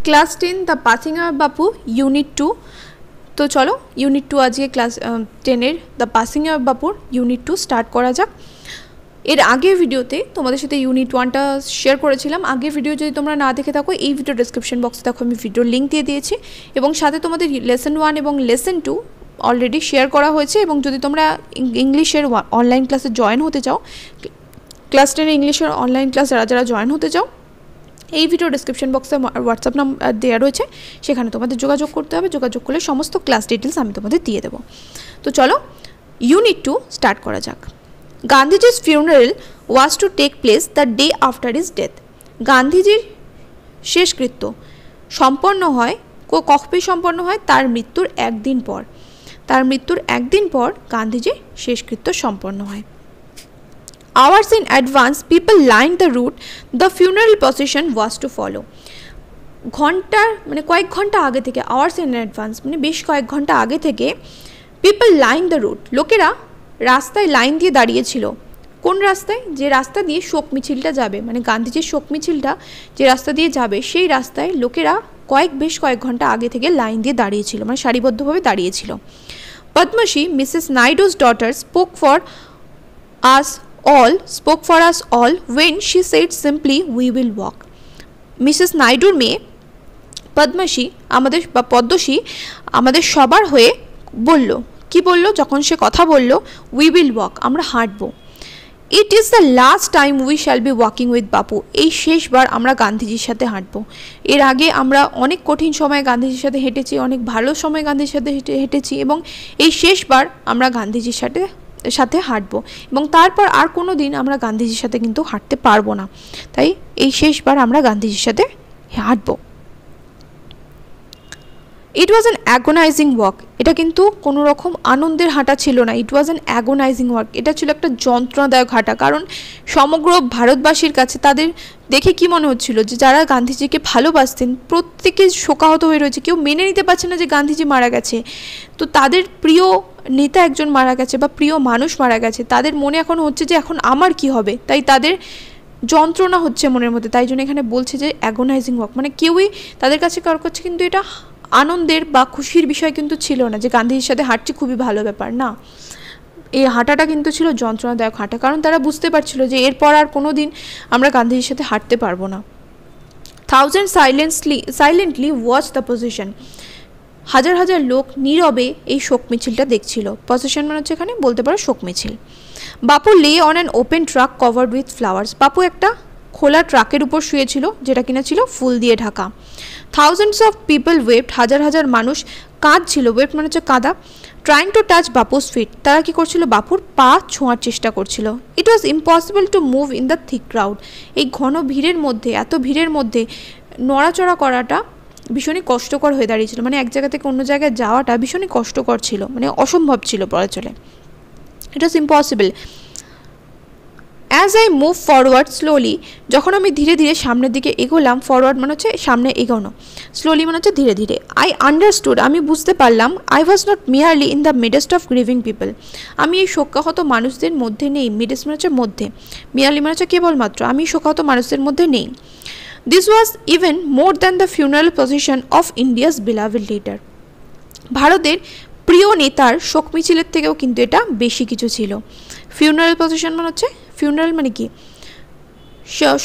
Class 10 the passing of Bapu unit 2। তো চলো unit 2 আজকে ক্লাস 10-এর দ্য পাসিং অফ বাপুর ইউনিট 2 স্টার্ট করা যাক। এর আগের ভিডিওতে তোমাদের সাথে ইউনিট 1টা শেয়ার করেছিলাম। আগের ভিডিও যদি তোমরা না দেখে থাকো এই ভিডিও ডেসক্রিপশন বক্সে দেখো, আমি ভিডিওর লিঙ্ক দিয়ে দিয়েছি এবং সাথে তোমাদের লেসন 1 এবং লেসন 2 অলরেডি শেয়ার করা হয়েছে। এবং যদি তোমরা ইংলিশের অনলাইন ক্লাসে জয়েন হতে চাও, ক্লাস 10 ইংলিশের অনলাইন ক্লাস যারা জয়েন হতে চাও, এই ভিডিও ডেসক্রিপশন বক্সে হোয়াটসঅ্যাপ নাম্বার দেওয়া রয়েছে, সেখানে তোমাদের যোগাযোগ করতে হবে। যোগাযোগ করলে সমস্ত ক্লাস ডিটেলস আমি তোমাদের দিয়ে দেবো। তো চলো ইউনিট 2 স্টার্ট করা যাক। গান্ধীজির funeral was to take place the day after his death. গান্ধীজির শেষকৃত্য সম্পন্ন হয় কবে সম্পন্ন হয়? তার মৃত্যুর একদিন পর। তার মৃত্যুর একদিন পর গান্ধীজির শেষকৃত্য সম্পন্ন হয়। Hours in advance, people lined the route the funeral procession was to follow. ঘন্টার মানে কয়েক ঘন্টা আগে থেকে, আওয়ার্স ইন অ্যাডভান্স মানে বেশ কয়েক ঘন্টা আগে থেকে, পিপল লাইন দ্য রুট, লোকেরা রাস্তায় লাইন দিয়ে দাঁড়িয়েছিল। কোন রাস্তায়? যে রাস্তা দিয়ে শোক মিছিলটা যাবে, মানে গান্ধীজির শোক মিছিলটা যে রাস্তা দিয়ে যাবে সেই রাস্তায় লোকেরা বেশ কয়েক ঘন্টা আগে থেকে লাইন দিয়ে দাঁড়িয়েছিল, মানে সারিবদ্ধভাবে দাঁড়িয়েছিল। Padma Shri Mrs Naidu's daughter spoke for us all when she said simply we will walk. Mrs নাইডুর মেয়ে পদ্মশ্রী পদ্মশ্রী আমাদের সবার হয়ে বলল, কি বলল? যখন সে কথা বলল, we will walk, আমরা হাঁটবো। It is the last time we shall be walking with বাপু, এই শেষবার আমরা গান্ধীজির সাথে হাঁটবো। এর আগে আমরা অনেক কঠিন সময় গান্ধীজির সাথে হেঁটেছি, অনেক ভালো সময় গান্ধীজির সাথে হেঁটেছি, এবং এই শেষবার আমরা গান্ধীজির সাথে হাঁটবো, এবং তারপর আর কোনো দিন আমরা গান্ধীজির সাথে কিন্তু হাঁটতে পারবো না। তাই এই শেষবার আমরা গান্ধীজির সাথে হাঁটবো। ইট ওয়াজ অ্যান অ্যাগোনাইজিং ওয়াক, এটা কিন্তু কোনো রকম আনন্দের হাঁটা ছিল না। ইট ওয়াজ অ্যান অ্যাগোনাইজিং ওয়াক, এটা ছিল একটা যন্ত্রণাদায়ক হাঁটা। কারণ সমগ্র ভারতবাসীর কাছে তাদের দেখে কি মনে হচ্ছিল যে যারা গান্ধীজিকে ভালোবাসতেন প্রত্যেকে শোকাহত হয়ে রয়েছে, কেউ মেনে নিতে পারছে না যে গান্ধীজি মারা গেছে। তো তাদের প্রিয় নেতা একজন মারা গেছে বা প্রিয় মানুষ মারা গেছে, তাদের মনে এখন হচ্ছে যে এখন আমার কি হবে, তাই তাদের যন্ত্রণা হচ্ছে মনের মধ্যে। তাই জন্য এখানে বলছে যে অ্যাগোনাইজিং ওয়াক, মানে কেউই তাদের কাছে কারোর কাছে কিন্তু এটা আনন্দের বা খুশির বিষয় কিন্তু ছিল না যে গান্ধীজির সাথে হাঁটছি খুবই ভালো ব্যাপার না। এই হাঁটাটা কিন্তু ছিল যন্ত্রণাদায়ক হাঁটা, কারণ তারা বুঝতে পারছিল যে এরপর আর কোনো দিন আমরা গান্ধীজির সাথে হাঁটতে পারবো না। Thousand silently watch the procession, হাজার হাজার লোক নীরবে এই শোক মিছিলটা দেখছিল। প্রসেশন মানে হচ্ছে এখানে বলতে পারো শোক মিছিল। বাপু lay on an open truck covered with flowers, বাপু একটা খোলা ট্রাকের উপর শুয়েছিল যেটা কিনা ছিল ফুল দিয়ে ঢাকা। থাউজেন্ডস অফ পিপল ওয়েভড, হাজার হাজার মানুষ কাঁদছিল, ওয়েভড মানে হচ্ছে কাঁদা। Trying to touch Bapu's feet, তারা কি করছিল? বাপুর পা ছোঁয়ার চেষ্টা করছিল। It was impossible to move in the thick crowd, এই ঘন ভিড়ের মধ্যে, এত ভিড়ের মধ্যে নড়াচড়া করাটা ভীষণই কষ্টকর হয়ে দাঁড়িয়েছিল, মানে এক জায়গা থেকে অন্য জায়গায় যাওয়াটা ভীষণই কষ্টকর ছিল, মানে অসম্ভব ছিল বলা চলে। It was impossible. As I move forward slowly, যখন আমি ধীরে ধীরে সামনের দিকে এগোলাম, ফরওয়ার্ড মানে হচ্ছে সামনে এগোনো, স্লোলি মানে হচ্ছে ধীরে ধীরে। আই আন্ডারস্টুড, আমি বুঝতে পারলাম, I was not merely in the midst of grieving people, আমি এই শোকাহত মানুষদের মধ্যে নেই। মিডেস্ট মানে হচ্ছে মধ্যে, মিয়ারলি মানে হচ্ছে কেবলমাত্র, আমি শোকাহত মানুষদের মধ্যে নেই। This was even more than the funeral procession of India's beloved leader, ভারতের প্রিয় নেতার শোক মিছিলের থেকেও কিন্তু এটা বেশি কিছু ছিল। ফিউনারাল প্রসেশন মানে হচ্ছে, ফিউনারাল মানে কি?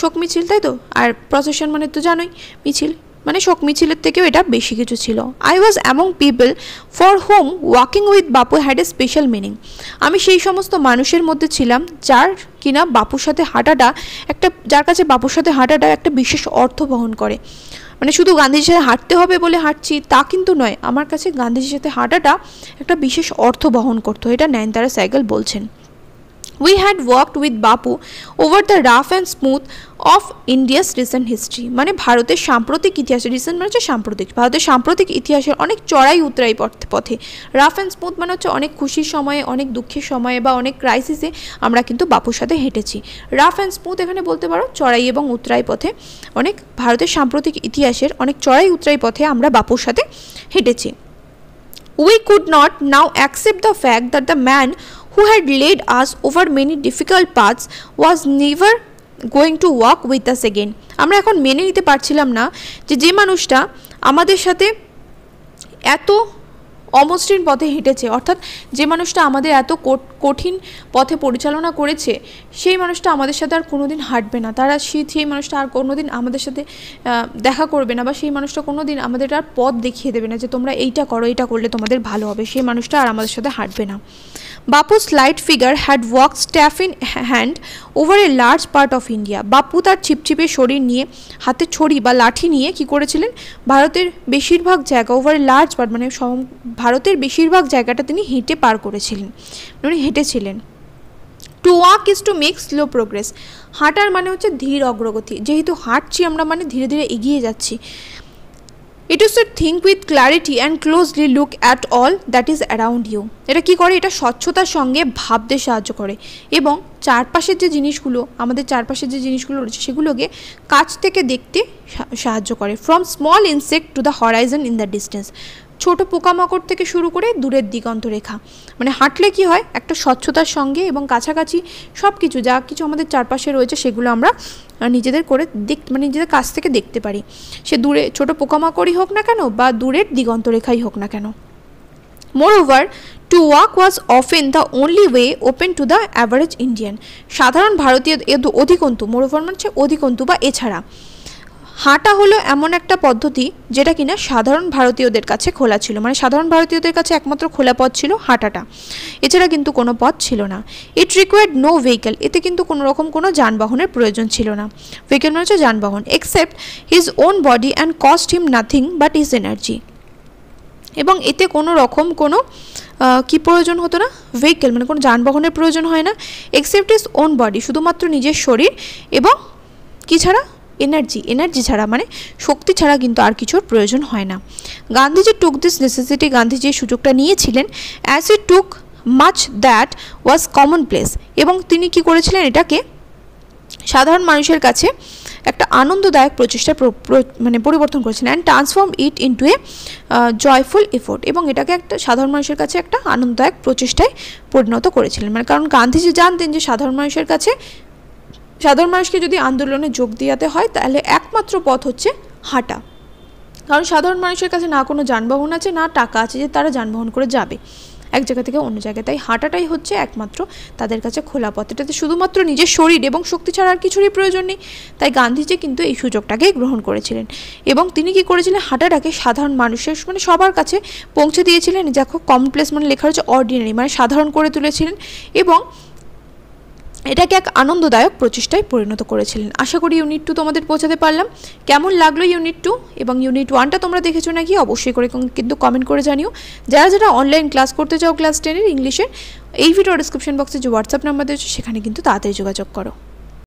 শোক মিছিল, তাই তো। আর প্রসেশন মানে তো জানোই মিছিল, মানে শোক মিছিলের থেকেও এটা বেশি কিছু ছিল। I was among people for home walking with Bapu had a special meaning, আমি সেই সমস্ত মানুষের মধ্যে ছিলাম যার কিনা বাপুর সাথে হাঁটাটা যার কাছে বাপুর সাথে হাঁটাটা একটা বিশেষ অর্থ বহন করে। মানে শুধু গান্ধীজির সাথে হাঁটতে হবে বলে হাঁটছি তা কিন্তু নয়, আমার কাছে গান্ধীজির সাথে হাঁটাটা একটা বিশেষ অর্থ বহন করতো। এটা নয়নতারা সাইকেল বলছেন। We had walked with Bapu over the rough and smooth of India's recent history, মানে ভারতের সাম্প্রতিক ইতিহাসে, রিসেন্ট মানে হচ্ছে সাম্প্রতিক, ভারতের সাম্প্রতিক ইতিহাসের অনেক চড়াই উতরাই পথে। রাফ অ্যান্ড স্মুথ মানে হচ্ছে অনেক খুশির সময়ে, অনেক দুঃখের সময়ে বা অনেক ক্রাইসিসে আমরা কিন্তু বাপুর সাথে হেঁটেছি। রাফ অ্যান্ড স্মুথ এখানে বলতে পারো চড়াই এবং উতরাই পথে, অনেক ভারতের সাম্প্রতিক ইতিহাসের অনেক চড়াই উতরাই পথে আমরা বাপুর সাথে হেঁটেছি। We could not now accept the fact that the man who had led us over many difficult paths was going to walk with us again. আমরা এখন মেনে নিতে পারছিলাম না যে মানুষটা আমাদের সাথে এত অমসৃণ পথে হেঁটেছে, অর্থাৎ যে মানুষটা আমাদের এত কঠিন পথে পরিচালনা করেছে সেই মানুষটা আমাদের সাথে আর কোনোদিন হাঁটবে না, তারা সেই মানুষটা আর কোনোদিন আমাদের সাথে দেখা করবে না, বা সেই মানুষটা কোনোদিন আমাদের আর পথ দেখিয়ে দেবে না যে তোমরা এইটা করো, এইটা করলে তোমাদের ভালো হবে, সেই মানুষটা আর আমাদের সাথে হাঁটবে না। বাপু's slight figure had walked staff in hand over a large part of India. বাপু তার ছিপছিপে শরীর নিয়ে, হাতে ছড়ি বা লাঠি নিয়ে কি করেছিলেন, ভারতের বেশিরভাগ জায়গা, ওভার এ লার্জ পার্ট মানে ভারতের বেশিরভাগ জায়গাটা তিনি হেঁটে পার করেছিলেন, উনি হেঁটেছিলেন। To walk is to make slow progress. হাঁটার মানে হচ্ছে ধীর অগ্রগতি, যেহেতু হাঁটছি আমরা মানে ধীরে ধীরে এগিয়ে যাচ্ছি। It is to think with clarity and closely look at all that is around you. এটা কী করে, এটা স্বচ্ছতার সঙ্গে ভাবতে সাহায্য করে এবং চারপাশের যে জিনিসগুলো, আমাদের চারপাশের যে জিনিসগুলো রয়েছে সেগুলোকে কাছ থেকে দেখতে সাহায্য করে। From small insect to the Horizon in the distance. ছোট পোকামাকড় থেকে শুরু করে দূরের দিগন্ত রেখা। মানে হাঁটলে কি হয়, একটা স্বচ্ছতার সঙ্গে এবং কাছাকাছি সব কিছু যা কিছু আমাদের চারপাশে রয়েছে সেগুলো আমরা নিজেদের করে মানে নিজেদের কাছ থেকে দেখতে পারি, সে দূরে ছোট পোকামাকড়ই হোক না কেন বা দূরের দিগন্ত রেখাই হোক না কেন। Moreover, to walk was often the only way open to the average Indian. সাধারণ ভারতীয় অধিকন্তু, moreover মানে অধিকন্তু বা এছাড়া হাঁটা হলো এমন একটা পদ্ধতি যেটা কিনা সাধারণ ভারতীয়দের কাছে খোলা ছিল, মানে সাধারণ ভারতীয়দের কাছে একমাত্র খোলা পথ ছিল হাঁটাটা, এছাড়া কিন্তু কোনো পথ ছিল না। ইট রিকোয়ার্ড নো ভেহিকেল, এতে কিন্তু কোনো রকম কোনো যানবাহনের প্রয়োজন ছিল না। ভেহিকেল মানে হচ্ছে যানবাহন। Except his own body and cost him nothing but his energy. এবং এতে কোনো রকম কোনো কি প্রয়োজন হতো না, ভেহিকেল মানে কোনো যানবাহনের প্রয়োজন হয় না। এক্সেপ্ট হিজ ওন বডি, শুধুমাত্র নিজের শরীর, এবং কি ছাড়া, এনার্জি ছাড়া মানে শক্তি ছাড়া কিন্তু আর কিছুর প্রয়োজন হয় না। গান্ধীজি টুক দিস নেসেসিটি, গান্ধীজি এই সুযোগটা নিয়েছিলেন। As he took much that was common place, এবং তিনি কি করেছিলেন, এটাকে সাধারণ মানুষের কাছে একটা আনন্দদায়ক প্রচেষ্টা মানে পরিবর্তন করেছিলেন। And transform it into a joyful effort, এবং এটাকে একটা সাধারণ মানুষের কাছে একটা আনন্দদায়ক প্রচেষ্টায় পরিণত করেছিলেন। মানে কারণ গান্ধীজি জানতেন যে সাধারণ মানুষকে যদি আন্দোলনে যোগ দিয়াতে হয় তাহলে একমাত্র পথ হচ্ছে হাঁটা, কারণ সাধারণ মানুষের কাছে না কোনো যানবাহন আছে না টাকা আছে যে তারা যানবাহন করে যাবে এক জায়গা থেকে অন্য জায়গায়, তাই হাঁটাটাই হচ্ছে একমাত্র তাদের কাছে খোলা পথ। এটাতে শুধুমাত্র নিজের শরীর এবং শক্তি ছাড়া আর কিছুরই প্রয়োজন নেই। তাই গান্ধীজি কিন্তু এই সুযোগটাকেই গ্রহণ করেছিলেন এবং তিনি কি করেছিলেন, হাঁটাটাকে সাধারণ মানুষের মানে সবার কাছে পৌঁছে দিয়েছিলেন। দেখো কমন প্লেস মানে লেখা হচ্ছে অর্ডিনারি, মানে সাধারণ করে তুলেছিলেন এবং এটাকে এক আনন্দদায়ক প্রচেষ্টায় পরিণত করেছিলেন। আশা করি ইউনিট 2 তোমাদের পৌঁছাতে পারলাম। কেমন লাগলো ইউনিট 2 এবং ইউনিট 1টা তোমরা দেখেছো নাকি অবশ্যই করে কিন্তু কমেন্ট করে জানিও। যারা অনলাইন ক্লাস করতে চাও ক্লাস 10 এর ইংলিশের, এই ভিডিও ডেসক্রিপশন বক্সে যে হোয়াটসঅ্যাপ নাম্বার দিয়েছো সেখানে কিন্তু তাড়াতাড়ি যোগাযোগ করো।